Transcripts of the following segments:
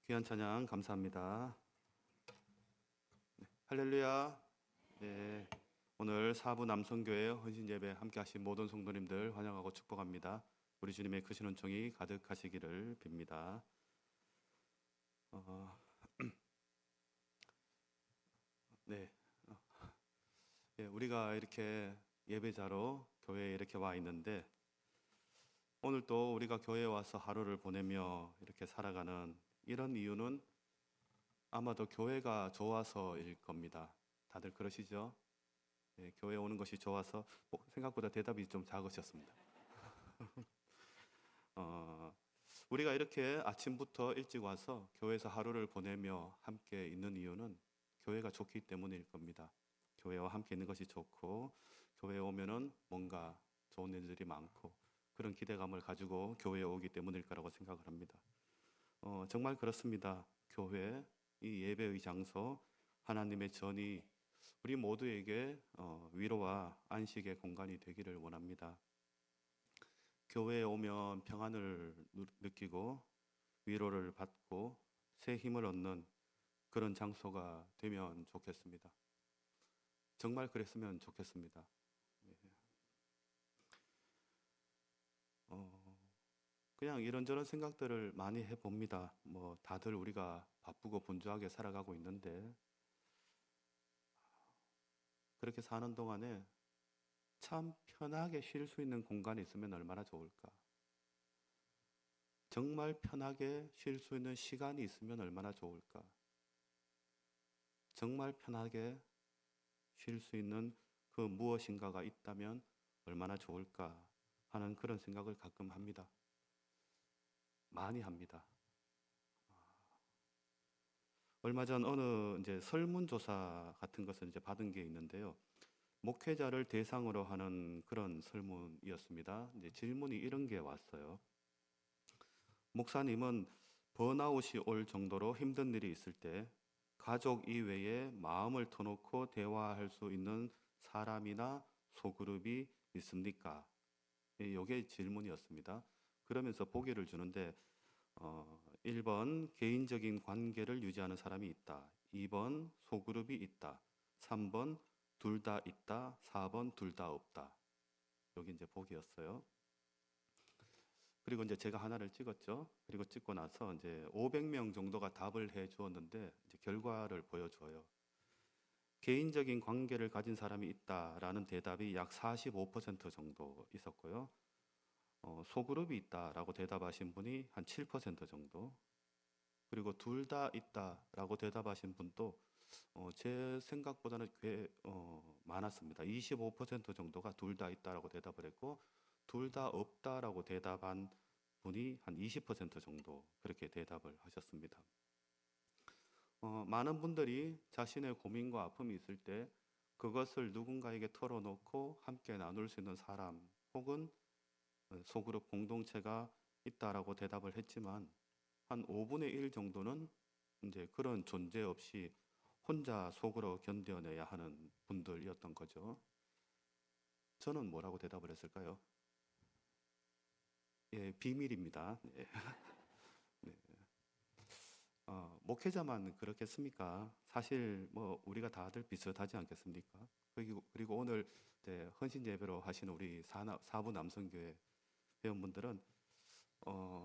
귀한 찬양 감사합니다. 할렐루야. 네. 오늘 사부 남성교회 헌신 예배 함께 하신 모든 성도님들 환영하고 축복합니다. 우리 주님의 크신 은총이 가득하시기를 빕니다. 네. 우리가 이렇게 예배자로 교회에 이렇게 와 있는데 오늘 또 우리가 교회에 와서 하루를 보내며 이렇게 살아가는 이런 이유는 아마도 교회가 좋아서일 겁니다. 다들 그러시죠? 네, 교회 오는 것이 좋아서 생각보다 대답이 좀 작으셨습니다. 어, 우리가 이렇게 아침부터 일찍 와서 교회에서 하루를 보내며 함께 있는 이유는 교회가 좋기 때문일 겁니다. 교회와 함께 있는 것이 좋고 교회에 오면은 뭔가 좋은 일들이 많고 그런 기대감을 가지고 교회에 오기 때문일 거라고 생각을 합니다. 정말 그렇습니다. 교회, 이 예배의 장소, 하나님의 전이 우리 모두에게 위로와 안식의 공간이 되기를 원합니다. 교회에 오면 평안을 느끼고 위로를 받고 새 힘을 얻는 그런 장소가 되면 좋겠습니다. 정말 그랬으면 좋겠습니다. 그냥 이런저런 생각들을 많이 해봅니다. 뭐 다들 우리가 바쁘고 분주하게 살아가고 있는데 그렇게 사는 동안에 참 편하게 쉴 수 있는 공간이 있으면 얼마나 좋을까? 정말 편하게 쉴 수 있는 시간이 있으면 얼마나 좋을까? 정말 편하게 쉴 수 있는 그 무엇인가가 있다면 얼마나 좋을까 하는 그런 생각을 가끔 합니다. 많이 합니다. 얼마 전 어느 이제 설문조사 같은 것을 이제 받은 게 있는데요. 목회자를 대상으로 하는 그런 설문이었습니다. 이제 질문이 이런 게 왔어요. 목사님은 번아웃이 올 정도로 힘든 일이 있을 때 가족 이외에 마음을 터놓고 대화할 수 있는 사람이나 소그룹이 있습니까? 이게 질문이었습니다. 그러면서 보기를 주는데 1번 개인적인 관계를 유지하는 사람이 있다. 2번 소그룹이 있다. 3번 둘 다 있다. 4번 둘 다 없다. 여기 이제 보기였어요. 그리고 이제 제가 하나를 찍었죠. 그리고 찍고 나서 이제 500명 정도가 답을 해 주었는데 이제 결과를 보여줘요. 개인적인 관계를 가진 사람이 있다라는 대답이 약 45% 정도 있었고요. 소그룹이 있다라고 대답하신 분이 한 7% 정도. 그리고 둘 다 있다라고 대답하신 분도 제 생각보다는 꽤 많았습니다. 25% 정도가 둘 다 있다라고 대답을 했고 둘 다 없다라고 대답한 분이 한 20% 정도 그렇게 대답을 하셨습니다. 많은 분들이 자신의 고민과 아픔이 있을 때 그것을 누군가에게 털어놓고 함께 나눌 수 있는 사람 혹은 소그룹 공동체가 있다라고 대답을 했지만 한 5분의 1 정도는 이제 그런 존재 없이 혼자 속으로 견뎌내야 하는 분들이었던 거죠. 저는 뭐라고 대답을 했을까요? 예, 비밀입니다. 네. 네. 목회자만 그렇겠습니까? 사실 뭐 우리가 다들 비슷하지 않겠습니까? 그리고 오늘 헌신 예배로 하시는 우리 사부 남성교회 회원분들은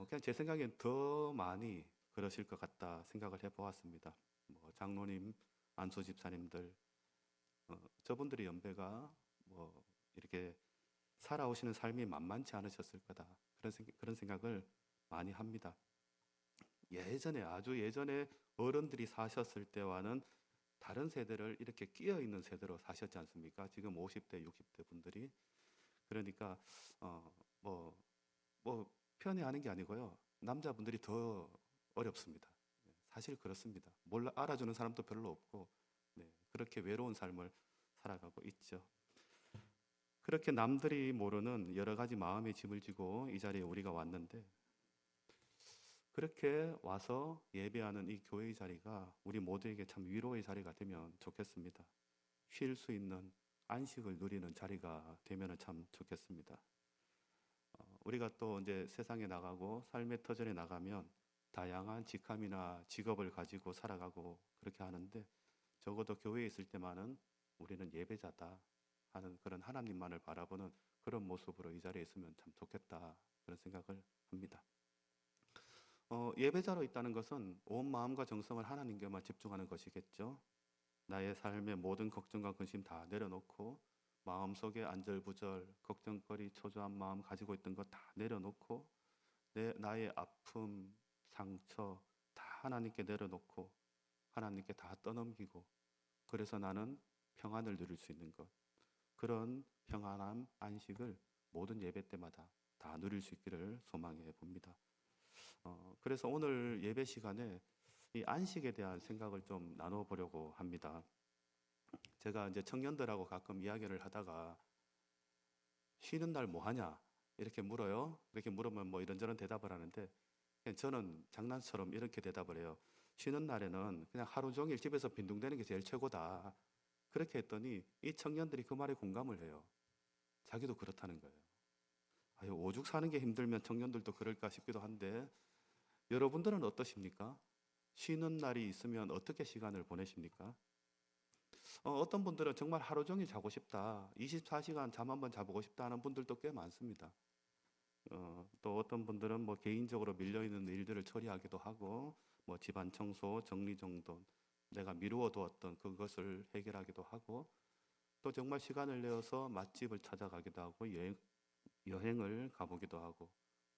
그냥 제 생각엔 더 많이 그러실 것 같다 생각을 해보았습니다. 뭐 장로님, 안수 집사님들, 저분들의 연배가 뭐 이렇게 살아오시는 삶이 만만치 않으셨을 거다. 그런 생각을 많이 합니다. 예전에, 아주 예전에 어른들이 사셨을 때와는 다른 세대를 이렇게 끼어 있는 세대로 사셨지 않습니까? 지금 50대, 60대 분들이. 그러니까, 뭐, 편애하는 게 아니고요. 남자분들이 더 어렵습니다. 사실 그렇습니다. 알아주는 사람도 별로 없고, 네, 그렇게 외로운 삶을 살아가고 있죠. 그렇게 남들이 모르는 여러 가지 마음의 짐을 지고 이 자리에 우리가 왔는데 그렇게 와서 예배하는 이 교회의 자리가 우리 모두에게 참 위로의 자리가 되면 좋겠습니다. 쉴 수 있는 안식을 누리는 자리가 되면 참 좋겠습니다. 우리가 또 이제 세상에 나가고 삶의 터전에 나가면 다양한 직함이나 직업을 가지고 살아가고 그렇게 하는데 적어도 교회에 있을 때만은 우리는 예배자다 하는 그런 하나님만을 바라보는 그런 모습으로 이 자리에 있으면 참 좋겠다 그런 생각을 합니다. 예배자로 있다는 것은 온 마음과 정성을 하나님께만 집중하는 것이겠죠. 나의 삶의 모든 걱정과 근심 다 내려놓고 마음속에 안절부절, 걱정거리, 초조한 마음 가지고 있던 거 다 내려놓고 나의 아픔, 상처 다 하나님께 내려놓고 하나님께 다 떠넘기고 그래서 나는 평안을 누릴 수 있는 것 그런 평안함, 안식을 모든 예배 때마다 다 누릴 수 있기를 소망해 봅니다. 그래서 오늘 예배 시간에 이 안식에 대한 생각을 좀 나눠보려고 합니다. 제가 이제 청년들하고 가끔 이야기를 하다가 쉬는 날 뭐 하냐 이렇게 물어요. 이렇게 물으면 뭐 이런저런 대답을 하는데 저는 장난처럼 이렇게 대답을 해요. 쉬는 날에는 그냥 하루 종일 집에서 빈둥대는 게 제일 최고다. 그렇게 했더니 이 청년들이 그 말에 공감을 해요. 자기도 그렇다는 거예요. 아유, 오죽 사는 게 힘들면 청년들도 그럴까 싶기도 한데 여러분들은 어떠십니까? 쉬는 날이 있으면 어떻게 시간을 보내십니까? 어떤 분들은 정말 하루 종일 자고 싶다. 24시간 잠 한번 자보고 싶다 하는 분들도 꽤 많습니다. 또 어떤 분들은 뭐 개인적으로 밀려있는 일들을 처리하기도 하고 뭐 집안 청소, 정리정돈, 내가 미루어 두었던 그것을 해결하기도 하고 또 정말 시간을 내어서 맛집을 찾아가기도 하고 여행을 가보기도 하고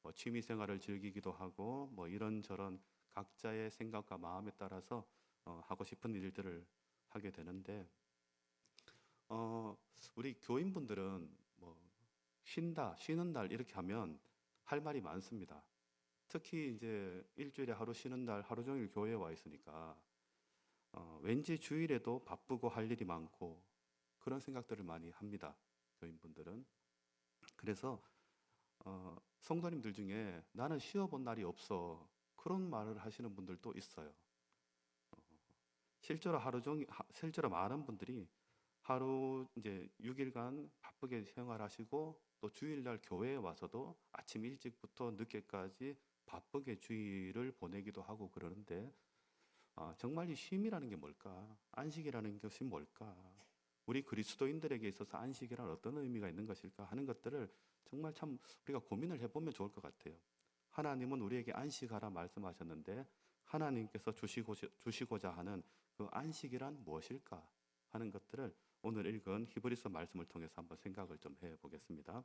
뭐 취미 생활을 즐기기도 하고 뭐 이런저런 각자의 생각과 마음에 따라서 하고 싶은 일들을 하게 되는데 어, 우리 교인분들은 뭐 쉰다, 쉬는 날 이렇게 하면 할 말이 많습니다. 특히 이제 일주일에 하루 쉬는 날 하루 종일 교회에 와 있으니까 왠지 주일에도 바쁘고 할 일이 많고 그런 생각들을 많이 합니다. 교인분들은. 그래서 성도님들 중에 나는 쉬어본 날이 없어 그런 말을 하시는 분들도 있어요. 실제로 많은 분들이 하루 이제 6일간 바쁘게 생활하시고 또 주일날 교회에 와서도 아침 일찍부터 늦게까지 바쁘게 주일을 보내기도 하고 그러는데 정말 이 쉼이라는 게 뭘까? 안식이라는 것이 뭘까? 우리 그리스도인들에게 있어서 안식이란 어떤 의미가 있는 것일까 하는 것들을 정말 참 우리가 고민을 해보면 좋을 것 같아요. 하나님은 우리에게 안식하라 말씀하셨는데 하나님께서 주시고자 하는 그 안식이란 무엇일까 하는 것들을 오늘 읽은 히브리서 말씀을 통해서 한번 생각을 좀 해보겠습니다.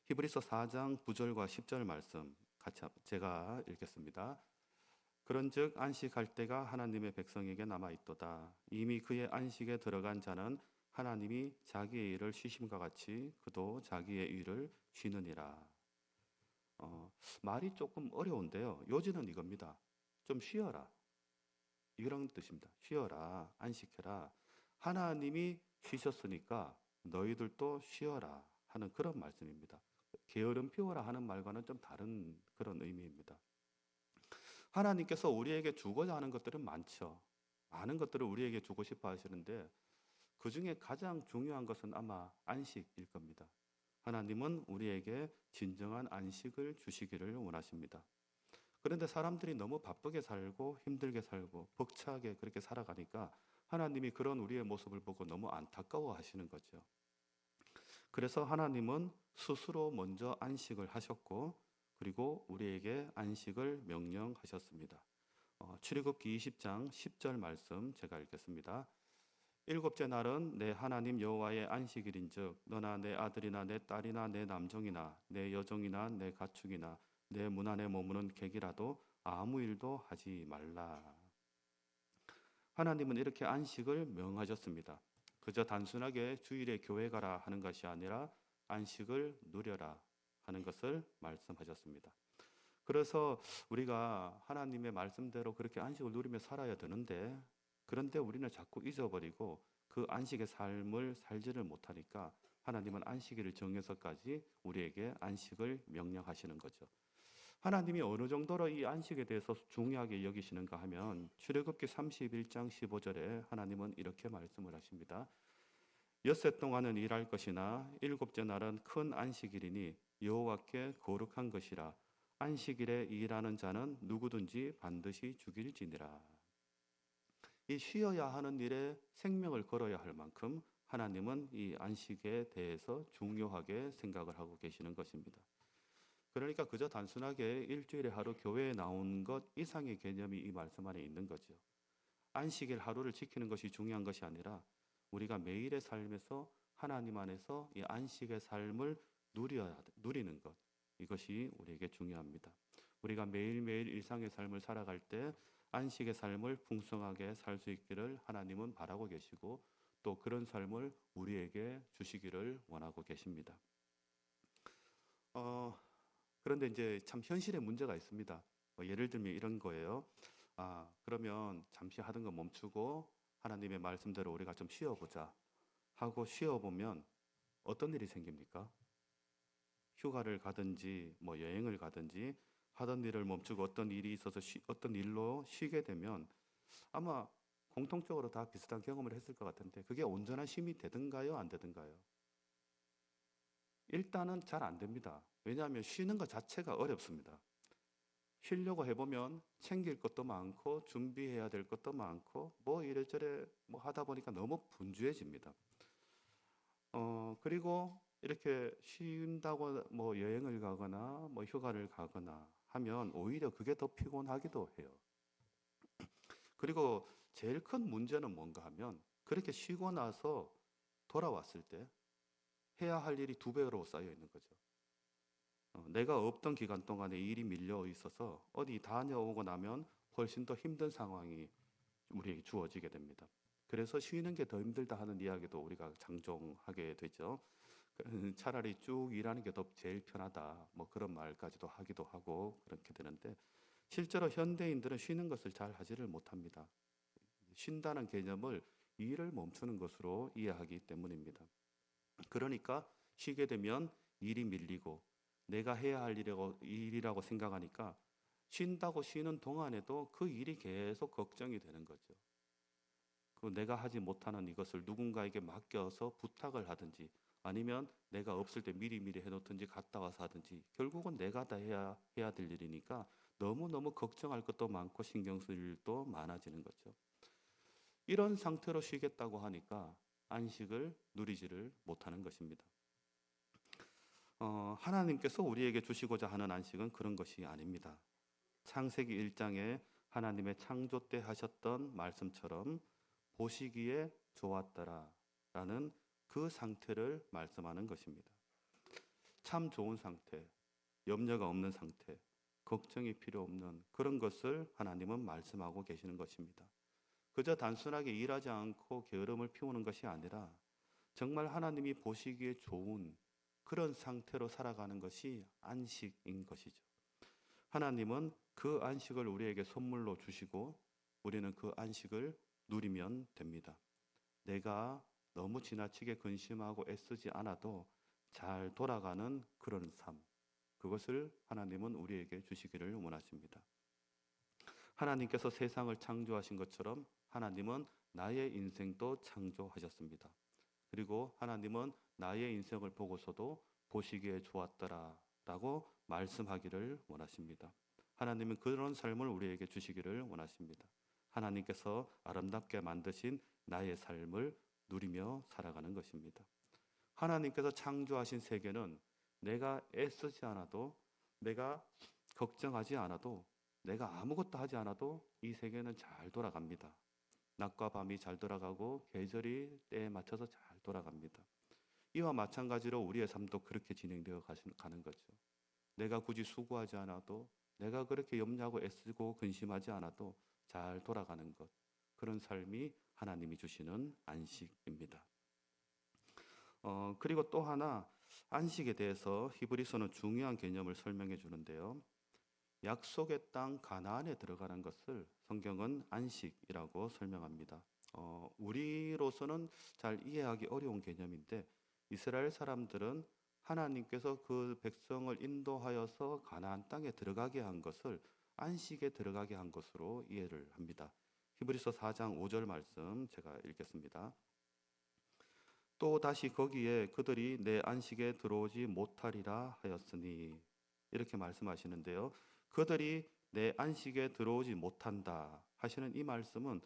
히브리서 4장 9절과 10절 말씀 같이 제가 읽겠습니다. 그런즉 안식할 때가 하나님의 백성에게 남아 있도다. 이미 그의 안식에 들어간 자는 하나님이 자기의 일을 쉬심과 같이 그도 자기의 일을 쉬느니라. 말이 조금 어려운데요. 요지는 이겁니다. 좀 쉬어라. 이런 뜻입니다. 쉬어라. 안식해라. 하나님이 쉬셨으니까 너희들도 쉬어라 하는 그런 말씀입니다. 게으름 피워라 하는 말과는 좀 다른 그런 의미입니다. 하나님께서 우리에게 주고자 하는 것들은 많죠. 많은 것들을 우리에게 주고 싶어 하시는데 그 중에 가장 중요한 것은 아마 안식일 겁니다. 하나님은 우리에게 진정한 안식을 주시기를 원하십니다. 그런데 사람들이 너무 바쁘게 살고 힘들게 살고 벅차게 그렇게 살아가니까 하나님이 그런 우리의 모습을 보고 너무 안타까워 하시는 거죠. 그래서 하나님은 스스로 먼저 안식을 하셨고 그리고 우리에게 안식을 명령하셨습니다. 출애굽기 20장 10절 말씀 제가 읽겠습니다. 일곱째 날은 내 하나님 여호와의 안식일인즉 너나 내 아들이나 내 딸이나 내 남종이나 내 여종이나 내 가축이나 내 문 안에 머무는 객이라도 아무 일도 하지 말라. 하나님은 이렇게 안식을 명하셨습니다. 그저 단순하게 주일에 교회 가라 하는 것이 아니라 안식을 누려라 하는 것을 말씀하셨습니다. 그래서 우리가 하나님의 말씀대로 그렇게 안식을 누리며 살아야 되는데 그런데 우리는 자꾸 잊어버리고 그 안식의 삶을 살지를 못하니까 하나님은 안식일을 정해서까지 우리에게 안식을 명령하시는 거죠. 하나님이 어느 정도로 이 안식에 대해서 중요하게 여기시는가 하면 출애굽기 31장 15절에 하나님은 이렇게 말씀을 하십니다. 엿새 동안은 일할 것이나 일곱째 날은 큰 안식일이니 여호와께 거룩한 것이라 안식일에 일하는 자는 누구든지 반드시 죽일지니라. 이 쉬어야 하는 일에 생명을 걸어야 할 만큼 하나님은 이 안식에 대해서 중요하게 생각을 하고 계시는 것입니다. 그러니까 그저 단순하게 일주일에 하루 교회에 나온 것 이상의 개념이 이 말씀 안에 있는 거죠. 안식일 하루를 지키는 것이 중요한 것이 아니라 우리가 매일의 삶에서 하나님 안에서 이 안식의 삶을 누리는 것, 이것이 우리에게 중요합니다. 우리가 매일매일 일상의 삶을 살아갈 때 안식의 삶을 풍성하게 살 수 있기를 하나님은 바라고 계시고 또 그런 삶을 우리에게 주시기를 원하고 계십니다. 그런데 이제 참 현실의 문제가 있습니다. 예를 들면 이런 거예요. 그러면 잠시 하던 거 멈추고 하나님의 말씀대로 우리가 좀 쉬어보자 하고 쉬어보면 어떤 일이 생깁니까? 휴가를 가든지 뭐 여행을 가든지 하던 일을 멈추고 어떤 일이 있어서 어떤 일로 쉬게 되면 아마 공통적으로 다 비슷한 경험을 했을 것 같은데 그게 온전한 쉼이 되든가요, 안 되든가요? 일단은 잘 안 됩니다. 왜냐하면 쉬는 것 자체가 어렵습니다. 쉬려고 해보면 챙길 것도 많고 준비해야 될 것도 많고 뭐 이래저래 뭐 하다 보니까 너무 분주해집니다. 그리고 이렇게 쉰다고 뭐 여행을 가거나 뭐 휴가를 가거나 하면 오히려 그게 더 피곤하기도 해요. 그리고 제일 큰 문제는 뭔가 하면 그렇게 쉬고 나서 돌아왔을 때 해야 할 일이 두 배로 쌓여 있는 거죠. 내가 없던 기간 동안에 일이 밀려 있어서 어디 다녀오고 나면 훨씬 더 힘든 상황이 우리에게 주어지게 됩니다. 그래서 쉬는 게 더 힘들다 하는 이야기도 우리가 장종하게 되죠. 차라리 쭉 일하는 게 더 제일 편하다. 뭐 그런 말까지도 하기도 하고 그렇게 되는데 실제로 현대인들은 쉬는 것을 잘 하지를 못합니다. 쉰다는 개념을 일을 멈추는 것으로 이해하기 때문입니다. 그러니까 쉬게 되면 일이 밀리고 내가 해야 할 일이라고 생각하니까 쉰다고 쉬는 동안에도 그 일이 계속 걱정이 되는 거죠. 그 내가 하지 못하는 이것을 누군가에게 맡겨서 부탁을 하든지 아니면 내가 없을 때 미리미리 해놓든지 갔다 와서 하든지 결국은 내가 다 해야 될 일이니까 너무너무 걱정할 것도 많고 신경 쓸 일도 많아지는 거죠. 이런 상태로 쉬겠다고 하니까 안식을 누리지를 못하는 것입니다. 하나님께서 우리에게 주시고자 하는 안식은 그런 것이 아닙니다. 창세기 1장에 하나님의 창조 때 하셨던 말씀처럼 보시기에 좋았더라라는 그 상태를 말씀하는 것입니다. 참 좋은 상태, 염려가 없는 상태, 걱정이 필요 없는 그런 것을 하나님은 말씀하고 계시는 것입니다. 그저 단순하게 일하지 않고 게으름을 피우는 것이 아니라 정말 하나님이 보시기에 좋은 그런 상태로 살아가는 것이 안식인 것이죠. 하나님은 그 안식을 우리에게 선물로 주시고 우리는 그 안식을 누리면 됩니다. 내가 너무 지나치게 근심하고 애쓰지 않아도 잘 돌아가는 그런 삶. 그것을 하나님은 우리에게 주시기를 원하십니다. 하나님께서 세상을 창조하신 것처럼 하나님은 나의 인생도 창조하셨습니다. 그리고 하나님은 나의 인생을 보고서도 보시기에 좋았더라라고 말씀하기를 원하십니다. 하나님은 그런 삶을 우리에게 주시기를 원하십니다. 하나님께서 아름답게 만드신 나의 삶을 누리며 살아가는 것입니다. 하나님께서 창조하신 세계는 내가 애쓰지 않아도 내가 걱정하지 않아도 내가 아무것도 하지 않아도 이 세계는 잘 돌아갑니다. 낮과 밤이 잘 돌아가고 계절이 때에 맞춰서 잘 돌아갑니다. 이와 마찬가지로 우리의 삶도 그렇게 진행되어 가는 거죠. 내가 굳이 수고하지 않아도 내가 그렇게 염려하고 애쓰고 근심하지 않아도 잘 돌아가는 것. 그런 삶이 하나님이 주시는 안식입니다. 그리고 또 하나 안식에 대해서 히브리서는 중요한 개념을 설명해 주는데요. 약속의 땅 가나안에 들어가는 것을 성경은 안식이라고 설명합니다. 우리로서는 잘 이해하기 어려운 개념인데 이스라엘 사람들은 하나님께서 그 백성을 인도하여서 가나안 땅에 들어가게 한 것을 안식에 들어가게 한 것으로 이해를 합니다. 히브리서 4장 5절 말씀 제가 읽겠습니다. 또 다시 거기에 그들이 내 안식에 들어오지 못하리라 하였으니 이렇게 말씀하시는데요. 그들이 내 안식에 들어오지 못한다 하시는 이 말씀은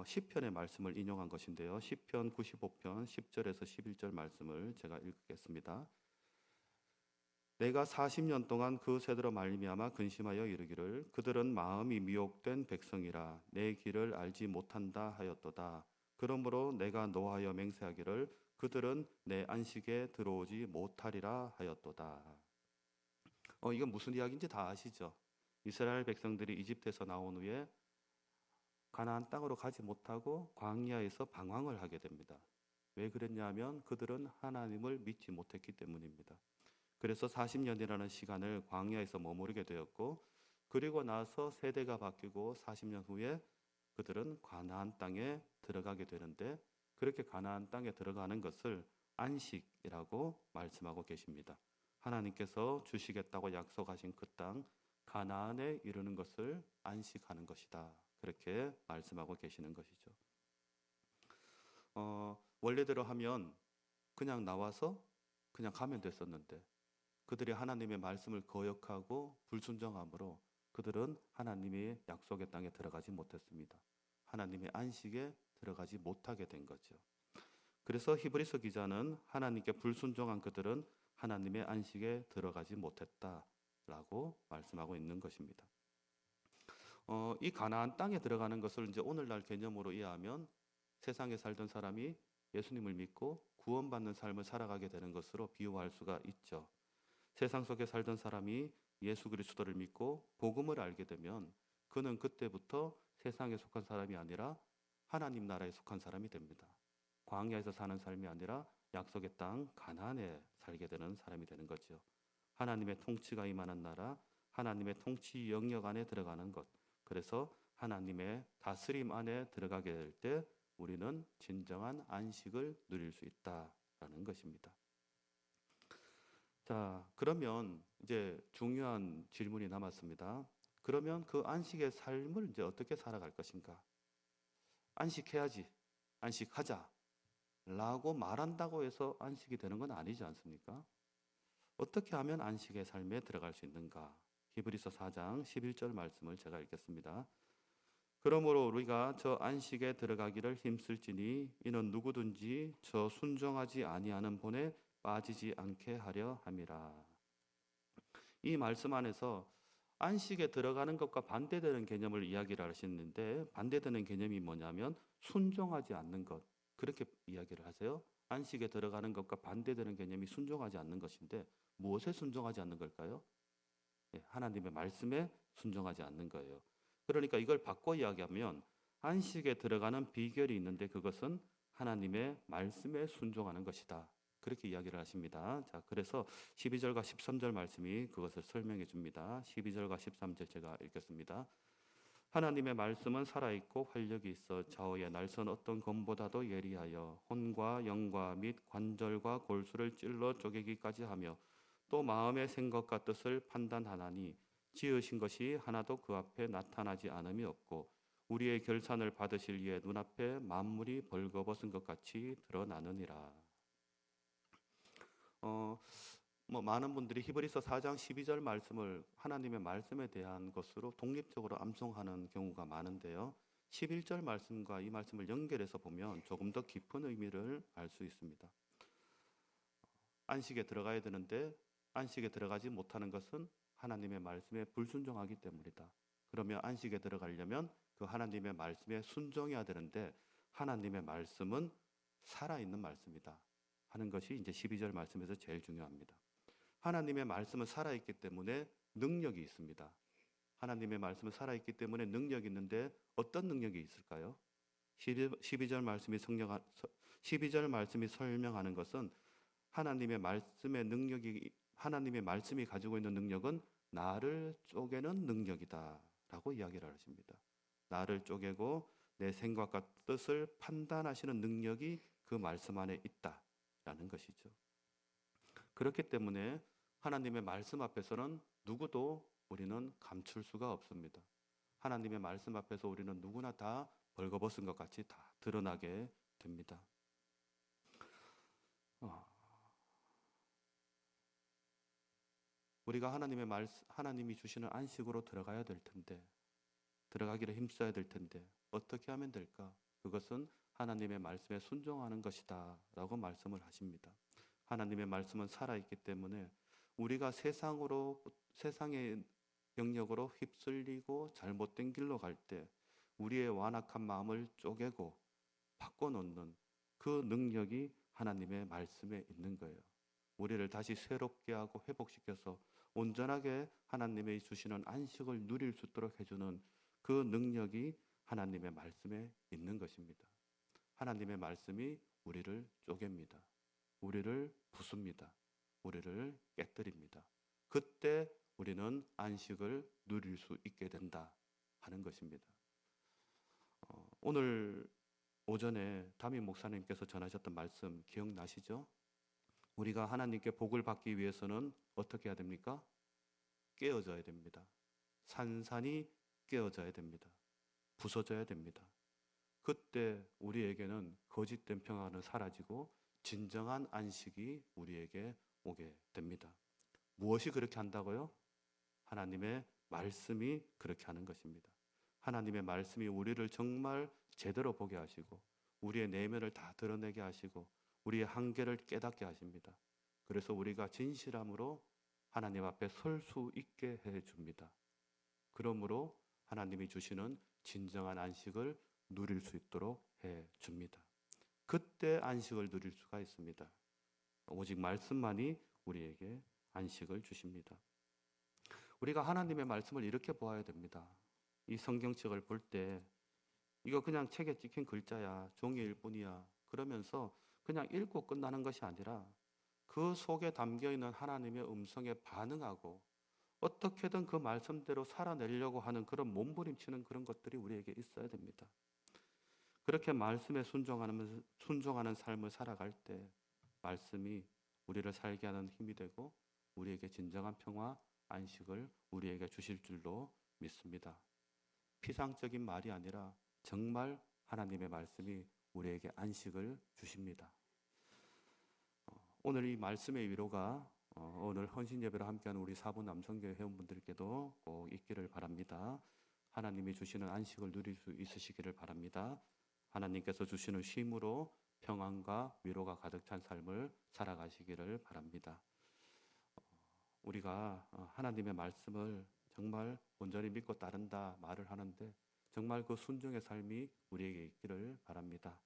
시편의 말씀을 인용한 것인데요. 시편 95편 10절에서 11절 말씀을 제가 읽겠습니다. 내가 40년 동안 그 세대로 말미암아 근심하여 이르기를 그들은 마음이 미혹된 백성이라 내 길을 알지 못한다 하였도다. 그러므로 내가 노하여 맹세하기를 그들은 내 안식에 들어오지 못하리라 하였도다. 이건 무슨 이야기인지 다 아시죠? 이스라엘 백성들이 이집트에서 나온 후에 가나안 땅으로 가지 못하고 광야에서 방황을 하게 됩니다. 왜 그랬냐면 그들은 하나님을 믿지 못했기 때문입니다. 그래서 40년이라는 시간을 광야에서 머무르게 되었고, 그리고 나서 세대가 바뀌고 40년 후에 그들은 가나안 땅에 들어가게 되는데, 그렇게 가나안 땅에 들어가는 것을 안식이라고 말씀하고 계십니다. 하나님께서 주시겠다고 약속하신 그 땅 가나안에 이르는 것을 안식하는 것이다. 그렇게 말씀하고 계시는 것이죠. 원래대로 하면 그냥 나와서 그냥 가면 됐었는데 그들이 하나님의 말씀을 거역하고 불순종함으로 그들은 하나님의 약속의 땅에 들어가지 못했습니다. 하나님의 안식에 들어가지 못하게 된 거죠. 그래서 히브리서 기자는 하나님께 불순종한 그들은 하나님의 안식에 들어가지 못했다라고 말씀하고 있는 것입니다. 이 가나안 땅에 들어가는 것을 이제 오늘날 개념으로 이해하면 세상에 살던 사람이 예수님을 믿고 구원받는 삶을 살아가게 되는 것으로 비유할 수가 있죠. 세상 속에 살던 사람이 예수 그리스도를 믿고 복음을 알게 되면 그는 그때부터 세상에 속한 사람이 아니라 하나님 나라에 속한 사람이 됩니다. 광야에서 사는 삶이 아니라 약속의 땅 가나안에 살게 되는 사람이 되는 거죠. 하나님의 통치가 임하는 나라, 하나님의 통치 영역 안에 들어가는 것. 그래서 하나님의 다스림 안에 들어가게 될 때 우리는 진정한 안식을 누릴 수 있다라는 것입니다. 자, 그러면 이제 중요한 질문이 남았습니다. 그러면 그 안식의 삶을 이제 어떻게 살아갈 것인가? 안식해야지, 안식하자 라고 말한다고 해서 안식이 되는 건 아니지 않습니까? 어떻게 하면 안식의 삶에 들어갈 수 있는가? 히브리서 4장 11절 말씀을 제가 읽겠습니다. 그러므로 우리가 저 안식에 들어가기를 힘쓸지니 이는 누구든지 저 순종하지 아니하는 본에 빠지지 않게 하려 함이라. 이 말씀 안에서 안식에 들어가는 것과 반대되는 개념을 이야기를 하시는데 반대되는 개념이 뭐냐면 순종하지 않는 것. 그렇게 이야기를 하세요. 안식에 들어가는 것과 반대되는 개념이 순종하지 않는 것인데 무엇에 순종하지 않는 걸까요? 하나님의 말씀에 순종하지 않는 거예요. 그러니까 이걸 바꿔 이야기하면 안식에 들어가는 비결이 있는데 그것은 하나님의 말씀에 순종하는 것이다. 그렇게 이야기를 하십니다. 자, 그래서 12절과 13절 말씀이 그것을 설명해 줍니다. 12절과 13절 제가 읽겠습니다. 하나님의 말씀은 살아있고 활력이 있어 좌우의 날선 어떤 검보다도 예리하여 혼과 영과 및 관절과 골수를 찔러 쪼개기까지 하며 또 마음의 생각과 뜻을 판단하나니 지으신 것이 하나도 그 앞에 나타나지 않음이 없고 우리의 결산을 받으실 이의 눈앞에 만물이 벌거벗은 것 같이 드러나느니라. 많은 분들이 히브리서 4장 12절 말씀을 하나님의 말씀에 대한 것으로 독립적으로 암송하는 경우가 많은데요. 11절 말씀과 이 말씀을 연결해서 보면 조금 더 깊은 의미를 알 수 있습니다. 안식에 들어가야 되는데 안식에 들어가지 못하는 것은 하나님의 말씀에 불순종하기 때문이다. 그러면 안식에 들어가려면 그 하나님의 말씀에 순종해야 되는데 하나님의 말씀은 살아있는 말씀이다 하는 것이 이제 12절 말씀에서 제일 중요합니다. 하나님의 말씀은 살아있기 때문에 능력이 있습니다. 하나님의 말씀은 살아있기 때문에 능력이 있는데 어떤 능력이 있을까요? 12절 말씀이 설명하는 것은 하나님의 말씀이 가지고 있는 능력은 나를 쪼개는 능력이다 라고 이야기를 하십니다. 나를 쪼개고 내 생각과 뜻을 판단하시는 능력이 그 말씀 안에 있다라는 것이죠. 그렇기 때문에 하나님의 말씀 앞에서는 누구도 우리는 감출 수가 없습니다. 하나님의 말씀 앞에서 우리는 누구나 다 벌거벗은 것 같이 다 드러나게 됩니다. 우리가 하나님이 주시는 안식으로 들어가야 될 텐데, 들어가기를 힘써야 될 텐데 어떻게 하면 될까? 그것은 하나님의 말씀에 순종하는 것이다라고 말씀을 하십니다. 하나님의 말씀은 살아있기 때문에 우리가 세상의 영역으로 휩쓸리고 잘못된 길로 갈 때 우리의 완악한 마음을 쪼개고 바꿔놓는 그 능력이 하나님의 말씀에 있는 거예요. 우리를 다시 새롭게 하고 회복시켜서 온전하게 하나님의 주시는 안식을 누릴 수 있도록 해주는 그 능력이 하나님의 말씀에 있는 것입니다. 하나님의 말씀이 우리를 쪼갭니다. 우리를 부숩니다. 우리를 깨뜨립니다. 그때 우리는 안식을 누릴 수 있게 된다 하는 것입니다. 오늘 오전에 담임 목사님께서 전하셨던 말씀 기억나시죠? 우리가 하나님께 복을 받기 위해서는 어떻게 해야 됩니까? 깨어져야 됩니다. 산산이 깨어져야 됩니다. 부서져야 됩니다. 그때 우리에게는 거짓된 평안은 사라지고 진정한 안식이 우리에게 오게 됩니다. 무엇이 그렇게 한다고요? 하나님의 말씀이 그렇게 하는 것입니다. 하나님의 말씀이 우리를 정말 제대로 보게 하시고 우리의 내면을 다 드러내게 하시고 우리의 한계를 깨닫게 하십니다. 그래서 우리가 진실함으로 하나님 앞에 설 수 있게 해줍니다. 그러므로 하나님이 주시는 진정한 안식을 누릴 수 있도록 해줍니다. 그때 안식을 누릴 수가 있습니다. 오직 말씀만이 우리에게 안식을 주십니다. 우리가 하나님의 말씀을 이렇게 보아야 됩니다. 이 성경책을 볼 때 이거 그냥 책에 찍힌 글자야, 종이일 뿐이야 그러면서 그냥 읽고 끝나는 것이 아니라 그 속에 담겨있는 하나님의 음성에 반응하고 어떻게든 그 말씀대로 살아내려고 하는 그런 몸부림치는 그런 것들이 우리에게 있어야 됩니다. 그렇게 말씀에 순종하는 삶을 살아갈 때 말씀이 우리를 살게 하는 힘이 되고 우리에게 진정한 평화, 안식을 우리에게 주실 줄로 믿습니다. 피상적인 말이 아니라 정말 하나님의 말씀이 우리에게 안식을 주십니다. 오늘 이 말씀의 위로가 오늘 헌신 예배를 함께하는 우리 사부 남성교회 회원분들께도 꼭 있기를 바랍니다. 하나님이 주시는 안식을 누릴 수 있으시기를 바랍니다. 하나님께서 주시는 쉼으로 평안과 위로가 가득 찬 삶을 살아가시기를 바랍니다. 우리가 하나님의 말씀을 정말 온전히 믿고 따른다 말을 하는데 정말 그 순종의 삶이 우리에게 있기를 바랍니다.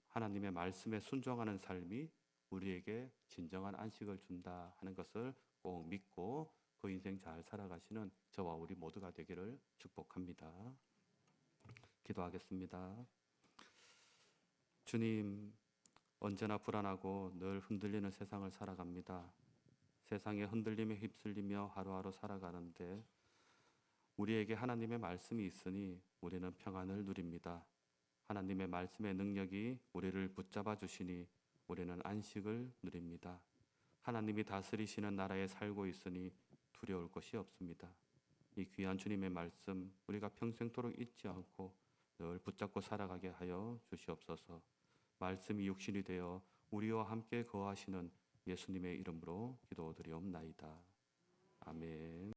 하나님의 말씀에 순종하는 삶이 우리에게 진정한 안식을 준다 하는 것을 꼭 믿고 그 인생 잘 살아가시는 저와 우리 모두가 되기를 축복합니다. 기도하겠습니다. 주님, 언제나 불안하고 늘 흔들리는 세상을 살아갑니다. 세상의 흔들림에 휩쓸리며 하루하루 살아가는데 우리에게 하나님의 말씀이 있으니 우리는 평안을 누립니다. 하나님의 말씀의 능력이 우리를 붙잡아 주시니 우리는 안식을 누립니다. 하나님이 다스리시는 나라에 살고 있으니 두려울 것이 없습니다. 이 귀한 주님의 말씀 우리가 평생토록 잊지 않고 늘 붙잡고 살아가게 하여 주시옵소서. 말씀이 육신이 되어 우리와 함께 거하시는 예수님의 이름으로 기도드리옵나이다. 아멘.